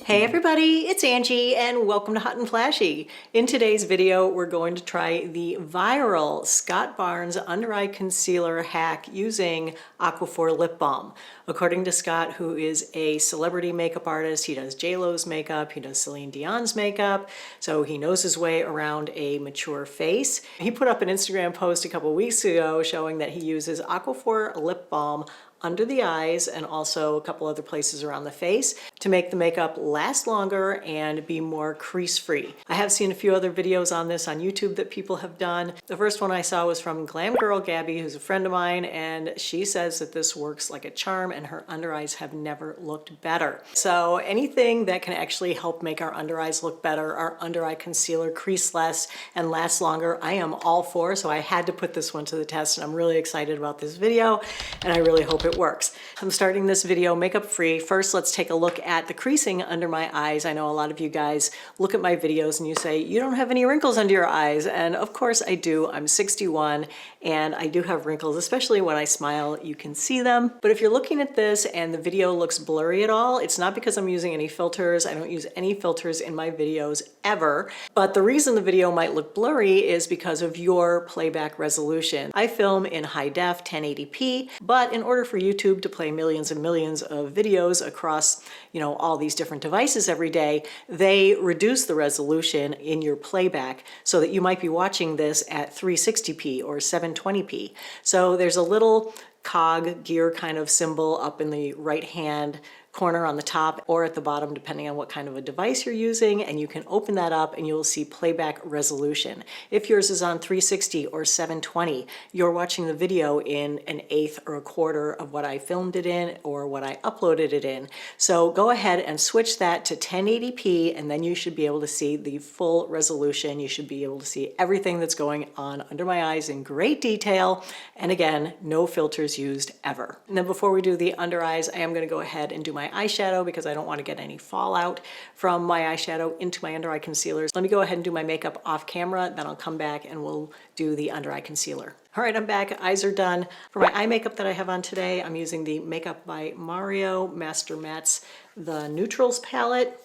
Hey everybody, it's Angie and welcome to Hot and Flashy. In today's video, we're going to try the viral Scott Barnes under eye concealer hack using Aquaphor lip balm. According to Scott, who is a celebrity makeup artist, he does J-Lo's makeup, he does Celine Dion's makeup, so he knows his way around a mature face. He put up an Instagram post a couple weeks ago showing that he uses Aquaphor lip balm under the eyes and also a couple other places around the face to make the makeup last longer and be more crease free. I have seen a few other videos on this on YouTube that people have done. The first one I saw was from Glam Girl Gabby, who's a friend of mine, and she says that this works like a charm and her under eyes have never looked better. So anything that can actually help make our under eyes look better, our under eye concealer crease less and last longer, I am all for. So I had to put this one to the test and I'm really excited about this video and I really hope it works. I'm starting this video makeup free. First, let's take a look at the creasing under my eyes. I know a lot of you guys look at my videos and you say, you don't have any wrinkles under your eyes. And of course I do. I'm 61 and I do have wrinkles, especially when I smile, you can see them. But if you're looking at this and the video looks blurry at all, it's not because I'm using any filters. I don't use any filters in my videos ever. But the reason the video might look blurry is because of your playback resolution. I film in high def 1080p, but in order for YouTube to play millions and millions of videos across, all these different devices every day, they reduce the resolution in your playback so that you might be watching this at 360p or 720p. So there's a little cog gear kind of symbol up in the right hand corner on the top or at the bottom depending on what kind of a device you're using, and you can open that up and you'll see playback resolution. If yours is on 360 or 720, you're watching the video in an eighth or a quarter of what I filmed it in or what I uploaded it in. So go ahead and switch that to 1080p and then you should be able to see the full resolution. You should be able to see everything that's going on under my eyes in great detail, and again, no filters used ever. And then before we do the under eyes, I am going to go ahead and do my eyeshadow because I don't want to get any fallout from my eyeshadow into my under eye concealers. Let me go ahead and do my makeup off camera, then I'll come back and we'll do the under eye concealer. All right, I'm back. Eyes are done. For my eye makeup that I have on today, I'm using the Makeup by Mario Master Mattes, the Neutrals palette.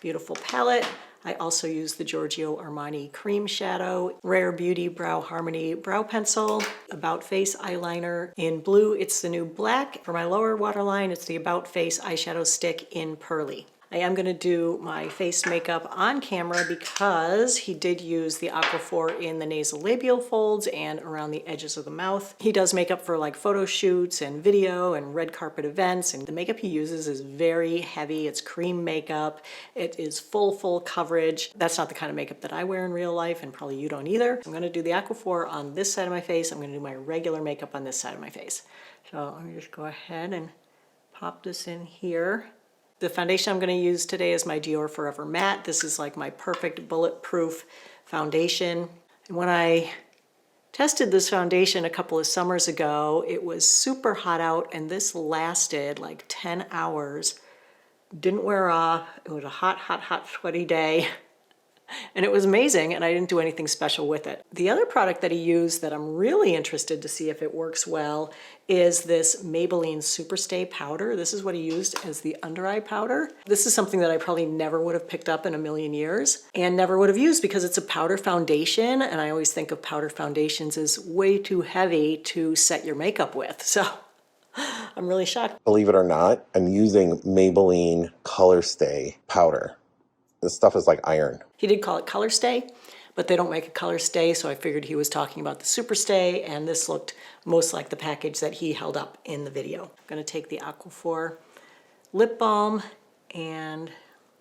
Beautiful palette. I also use the Giorgio Armani Cream Shadow, Rare Beauty Brow Harmony Brow Pencil, About Face Eyeliner in blue. It's the new black. For my lower waterline, it's the About Face Eyeshadow Stick in Pearly. I am going to do my face makeup on camera because he did use the Aquaphor in the nasal labial folds and around the edges of the mouth. He does makeup for like photo shoots and video and red carpet events, and the makeup he uses is very heavy. It's cream makeup. It is full coverage. That's not the kind of makeup that I wear in real life, and probably you don't either. I'm going to do the Aquaphor on this side of my face. I'm going to do my regular makeup on this side of my face. So let me just go ahead and pop this in here. The foundation I'm going to use today is my Dior Forever Matte. This is like my perfect bulletproof foundation. And when I tested this foundation a couple of summers ago, it was super hot out and this lasted like 10 hours. Didn't wear off. It was a hot, sweaty day. And it was amazing, and I didn't do anything special with it. The other product that he used that I'm really interested to see if it works well is this Maybelline Superstay powder. This is what he used as the under eye powder. This is something that I probably never would have picked up in a million years and never would have used because it's a powder foundation, and I always think of powder foundations as way too heavy to set your makeup with. So I'm really shocked. Believe it or not, I'm using Maybelline Color Stay powder. This stuff is like iron. He did call it Color Stay, but they don't make a Color Stay, so I figured he was talking about the Super Stay, and this looked most like the package that he held up in the video. I'm going to take the Aquaphor lip balm and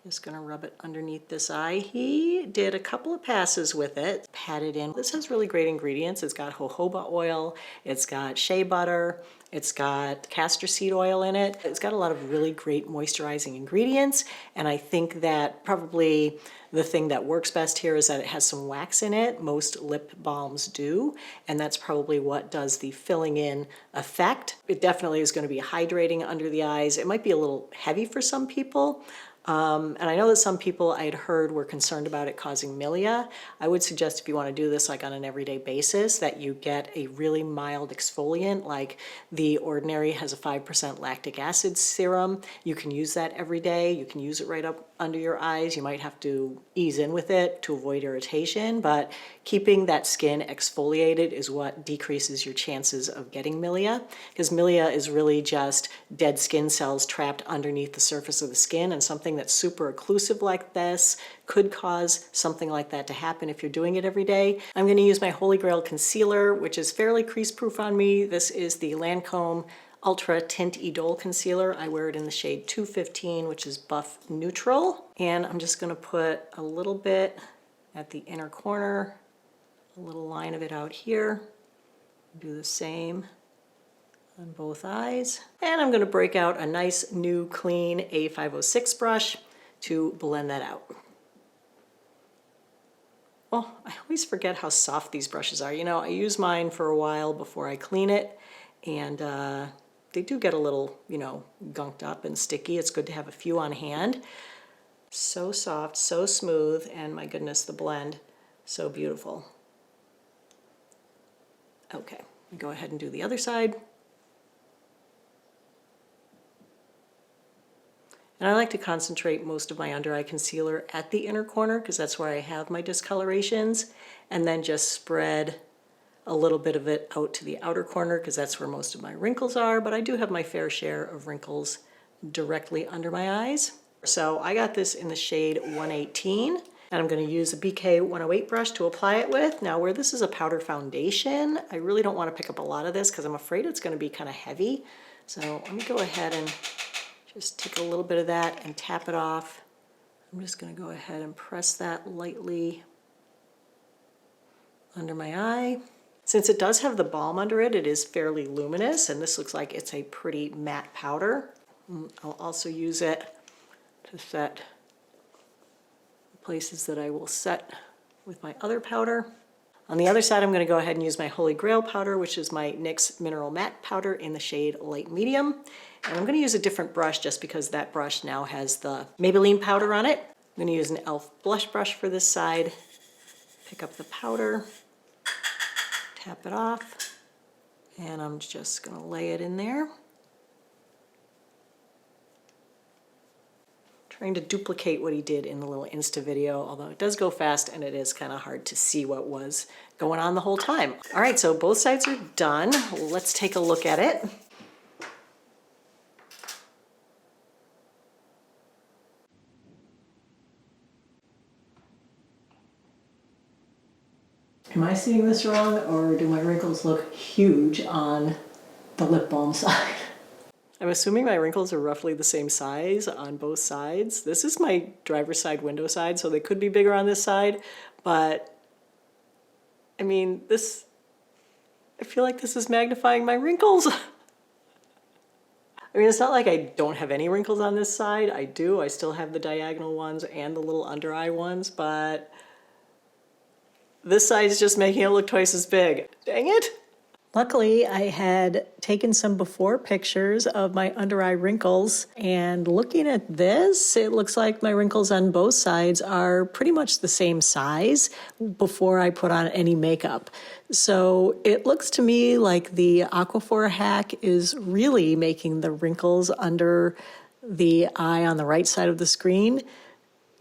just going to rub it underneath this eye. He did a couple of passes with it, pat it in. This has really great ingredients. It's got jojoba oil, it's got shea butter, it's got castor seed oil in it. It's got a lot of really great moisturizing ingredients, and I think that probably The thing that works best here is that it has some wax in it. Most lip balms do, and that's probably what does the filling in effect. It definitely is going to be hydrating under the eyes. It might be a little heavy for some people. And I know that some people I had heard were concerned about it causing milia. I would suggest if you want to do this like on an everyday basis that you get a really mild exfoliant, like The Ordinary has a 5% lactic acid serum. You can use that every day. You can use it right up under your eyes. You might have to ease in with it to avoid irritation, but keeping that skin exfoliated is what decreases your chances of getting milia, because milia is really just dead skin cells trapped underneath the surface of the skin, and something that's super occlusive like this could cause something like that to happen if you're doing it every day. I'm going to use my Holy Grail concealer, which is fairly crease proof on me. This is the Lancome Ultra Tint Idole Concealer. I wear it in the shade 215, which is buff neutral. And I'm just gonna put a little bit at the inner corner, a little line of it out here. Do the same on both eyes. And I'm gonna break out a nice new clean A506 brush to blend that out. Oh, I always forget how soft these brushes are. You know, I use mine for a while before I clean it, and they do get a little, you know, gunked up and sticky. It's good to have a few on hand. So soft, so smooth, and my goodness, the blend, so beautiful. Okay, go ahead and do the other side. And I like to concentrate most of my under eye concealer at the inner corner because that's where I have my discolorations, and then just spread a little bit of it out to the outer corner because that's where most of my wrinkles are, but I do have my fair share of wrinkles directly under my eyes. So I got this in the shade 118, and I'm going to use a BK 108 brush to apply it with. Now, where this is a powder foundation, I really don't want to pick up a lot of this because I'm afraid it's going to be kind of heavy. So let me go ahead and just take a little bit of that and tap it off. I'm just going to go ahead and press that lightly under my eye. Since it does have the balm under it, it is fairly luminous, and this looks like it's a pretty matte powder. I'll also use it to set the places that I will set with my other powder. On the other side, I'm going to go ahead and use my Holy Grail powder, which is my NYX Mineral Matte powder in the shade Light Medium. And I'm going to use a different brush just because that brush now has the Maybelline powder on it. I'm going to use an e.l.f. blush brush for this side. Pick up the powder. Tap it off, and I'm just going to lay it in there. Trying to duplicate what he did in the little Insta video, although it does go fast and it is kind of hard to see what was going on the whole time. All right, so both sides are done. Let's take a look at it. Am I seeing this wrong, or do my wrinkles look huge on the lip balm side? I'm assuming my wrinkles are roughly the same size on both sides. This is my driver's side window side, so they could be bigger on this side, but I mean, I feel like this is magnifying my wrinkles. I mean, it's not like I don't have any wrinkles on this side. I do. I still have the diagonal ones and the little under eye ones, but this side is just making it look twice as big. Dang it. Luckily, I had taken some before pictures of my under eye wrinkles, and looking at this, it looks like my wrinkles on both sides are pretty much the same size before I put on any makeup. So it looks to me like the Aquaphor hack is really making the wrinkles under the eye on the right side of the screen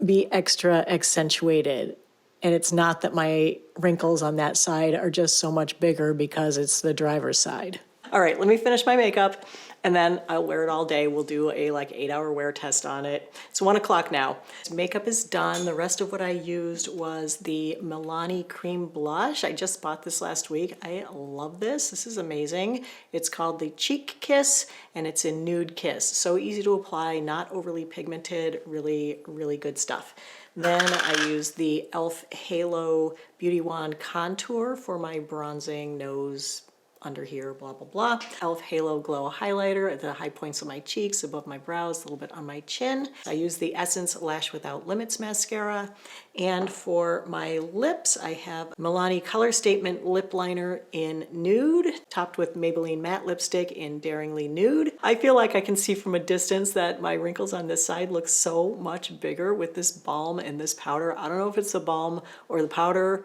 be extra accentuated. And it's not that my wrinkles on that side are just so much bigger because it's the driver's side. All right, let me finish my makeup and then I'll wear it all day. We'll do a 8-hour wear test on it. It's 1 o'clock now. Makeup is done. The rest of what I used was the Milani Cream Blush. I just bought this last week. I love this. This is amazing. It's called the Cheek Kiss and it's in Nude Kiss. So easy to apply, not overly pigmented, really, really good stuff. Then I used the e.l.f. Halo Beauty Wand Contour for my bronzing nose, under here, blah, blah, blah. e.l.f. Halo Glow Highlighter at the high points of my cheeks, above my brows, a little bit on my chin. I use the Essence Lash Without Limits mascara. And for my lips, I have Milani Color Statement Lip Liner in Nude, topped with Maybelline Matte Lipstick in Daringly Nude. I feel like I can see from a distance that my wrinkles on this side look so much bigger with this balm and this powder. I don't know if it's the balm or the powder,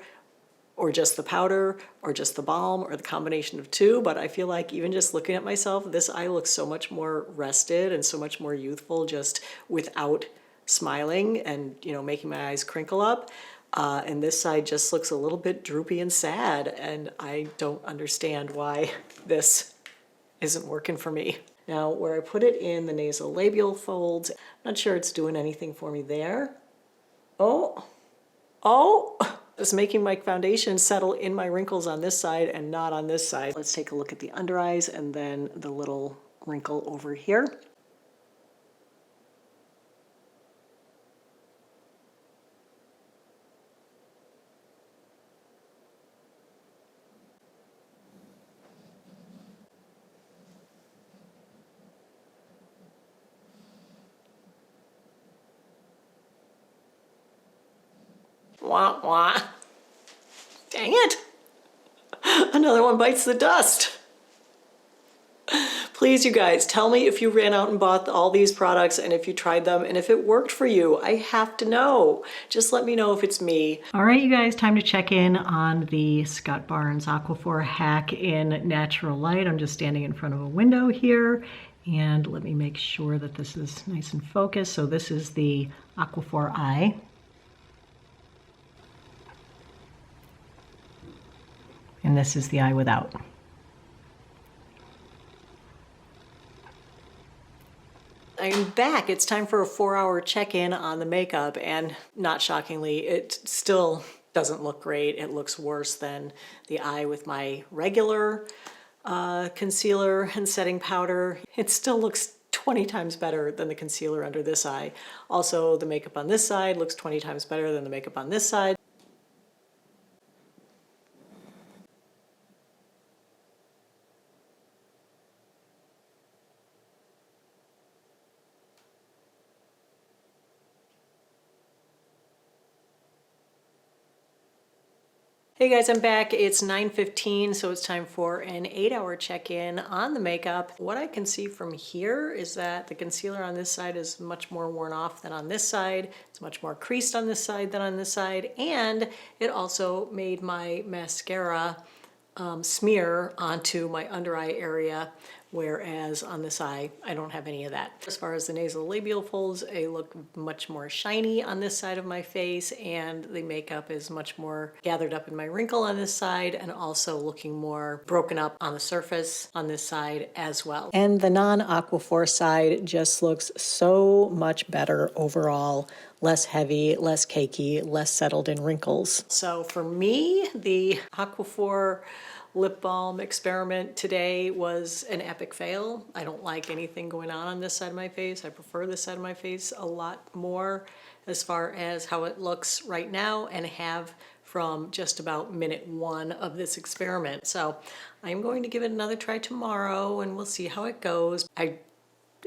or just the powder, or just the balm, or the combination of two, but I feel like even just looking at myself, this eye looks so much more rested and so much more youthful just without smiling and, you know, making my eyes crinkle up. And this side just looks a little bit droopy and sad, and I don't understand why this isn't working for me. Now, where I put it in the nasolabial folds, I'm not sure it's doing anything for me there. Oh, it's making my foundation settle in my wrinkles on this side and not on this side. Let's take a look at the under eyes and then the little wrinkle over here. Wah, wah. Dang it. Another one bites the dust. Please, you guys, tell me if you ran out and bought all these products and if you tried them and if it worked for you. I have to know. Just let me know if it's me. All right, you guys, time to check in on the Scott Barnes Aquaphor hack in natural light. I'm just standing in front of a window here, and let me make sure that this is nice and focused. So this is the Aquaphor eye. And this is the eye without. I'm back. It's time for a 4-hour check-in on the makeup, and not shockingly, it still doesn't look great. It looks worse than the eye with my regular concealer and setting powder. It still looks 20 times better than the concealer under this eye. Also, the makeup on this side looks 20 times better than the makeup on this side. Hey guys, I'm back. It's 9:15, so it's time for an 8-hour check-in on the makeup. What I can see from here is that the concealer on this side is much more worn off than on this side. It's much more creased on this side than on this side, and it also made my mascara smear onto my under eye area, whereas on this eye, I don't have any of that. As far as the nasolabial folds, they look much more shiny on this side of my face, and the makeup is much more gathered up in my wrinkle on this side, and also looking more broken up on the surface on this side as well. And the non-Aquaphor side just looks so much better overall. Less heavy, less cakey, less settled in wrinkles. So for me, the Aquaphor lip balm experiment today was an epic fail. I don't like anything going on this side of my face. I prefer this side of my face a lot more as far as how it looks right now, and have from just about minute 1 of this experiment. So I'm going to give it another try tomorrow, and we'll see how it goes. I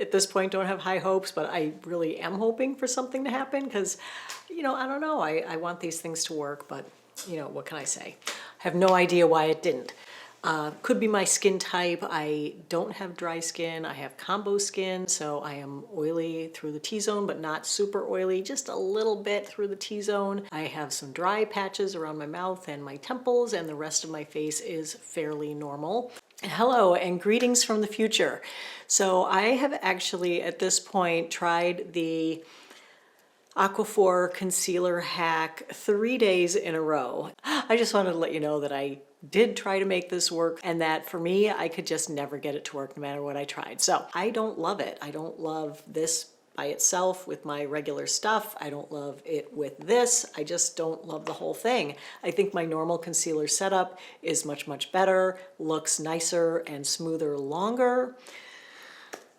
at this point don't have high hopes, but I really am hoping for something to happen, because, you know, I don't know, I want these things to work, but, you know, what can I say? I have no idea why it didn't. Could be my skin type. I don't have dry skin. I have combo skin, so I am oily through the T-zone, but not super oily, just a little bit through the T-zone. I have some dry patches around my mouth and my temples, and the rest of my face is fairly normal. Hello and greetings from the future. So I have actually at this point tried the Aquaphor concealer hack 3 days in a row. I just wanted to let you know that I did try to make this work, and that for me, I could just never get it to work no matter what I tried. So I don't love it. I don't love this by itself with my regular stuff. I don't love it with this. I just don't love the whole thing. I think my normal concealer setup is much, much better, looks nicer and smoother longer.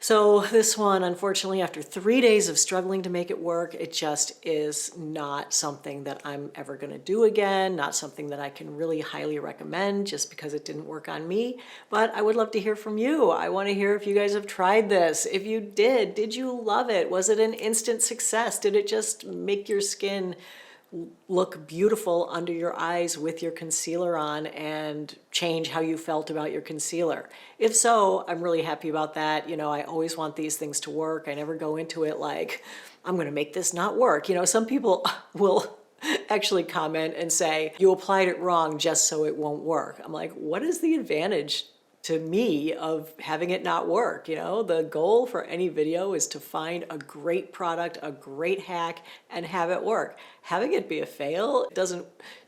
So this one, unfortunately, after 3 days of struggling to make it work, it just is not something that I'm ever going to do again, not something that I can really highly recommend just because it didn't work on me. But I would love to hear from you. I want to hear if you guys have tried this. If you did you love it? Was it an instant success? Did it just make your skin look beautiful under your eyes with your concealer on and change how you felt about your concealer? If so, I'm really happy about that. You know, I always want these things to work. I never go into it like, I'm going to make this not work. You know, some people will actually comment and say, you applied it wrong just so it won't work. I'm like, what is the advantage to me of having it not work? You know, the goal for any video is to find a great product, a great hack, and have it work. Having it be a fail doesn't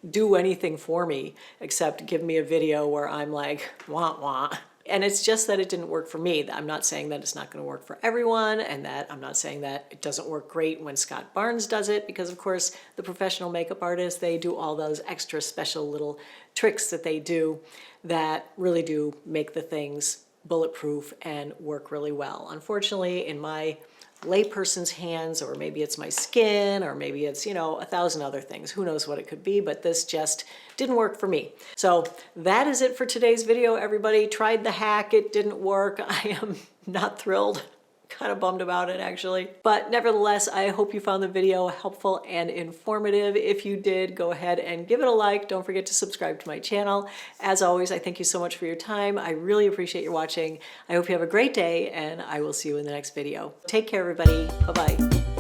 do anything for me except give me a video where I'm like, wah wah. And it's just that it didn't work for me. I'm not saying that it's not going to work for everyone, and that I'm not saying that it doesn't work great when Scott Barnes does it, because of course the professional makeup artists, they do all those extra special little tricks that they do that really do make the things bulletproof and work really well. Unfortunately, in my layperson's hands, or maybe it's my skin, or maybe it's, you know, 1,000 other things. Who knows what it could be, but this just didn't work for me. So that is it for today's video, everybody. Tried the hack, it didn't work. I am not thrilled. Kind of bummed about it, actually. But nevertheless, I hope you found the video helpful and informative. If you did, go ahead and give it a like. Don't forget to subscribe to my channel. As always, I thank you so much for your time. I really appreciate your watching. I hope you have a great day, and I will see you in the next video. Take care, everybody. Bye-bye.